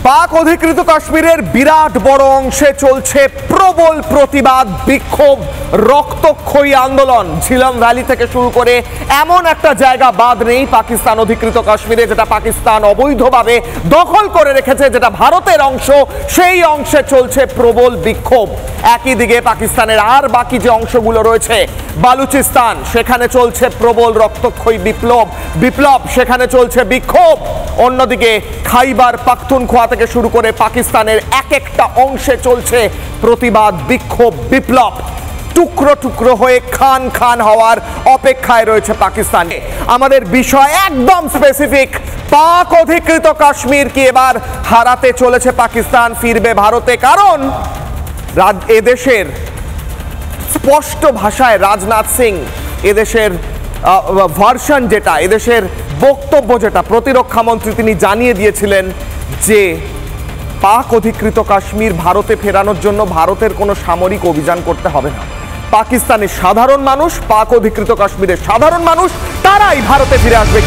পাক অধিকৃত কাশ্মীরের বিরাট বড় অংশে চলছে প্রবল প্রতিবাদ, বিক্ষোভ, রক্তক্ষয়ী আন্দোলন। ঝিলম ভ্যালি থেকে শুরু করে এমন একটা জায়গা বাদ নেই পাকিস্তান অধিকৃত কাশ্মীরে যেটা পাকিস্তান অবৈধভাবে দখল করে রেখেছে, যেটা ভারতের অংশ। সেই অংশে চলছে প্রবল বিক্ষোভ। একই দিকে পাকিস্তানের আর বাকি যে অংশগুলো রয়েছে, বালুচিস্তান, সেখানে চলছে প্রবল রক্তক্ষয়ী বিপ্লব, সেখানে চলছে বিক্ষোভ। অন্যদিকে খাইবার পাখতুনখোয়া থেকে শুরু করে পাকিস্তানের এক একটা অংশে চলছে প্রতিবাদ, বিক্ষোভ, বিপ্লব। টুকরো টুকরো হয়ে খান খান হওয়ার অপেক্ষায় রয়েছে পাকিস্তানে। আমাদের বিষয় একদম স্পেসিফিক, পাক অধিকৃত কাশ্মীর কি এবার হারাতে চলেছে পাকিস্তান, ফিরবে ভারতে? কারণ এদেশের স্পষ্ট ভাষায় রাজনাথ সিং এদেশের ভার্সন যেটা, এদেশের বক্তব্য যেটা, প্রতিরক্ষা মন্ত্রী তিনি জানিয়ে দিয়েছিলেন যে পাক অধিকৃত কাশ্মীর ভারতে ফেরানোর জন্য ভারতের কোনো সামরিক অভিযান করতে হবে না। পাকিস্তানের সাধারণ মানুষ, পাক অধিকৃত কাশ্মীরের সাধারণ মানুষ, তারাই ভারতে ফিরে আসবে।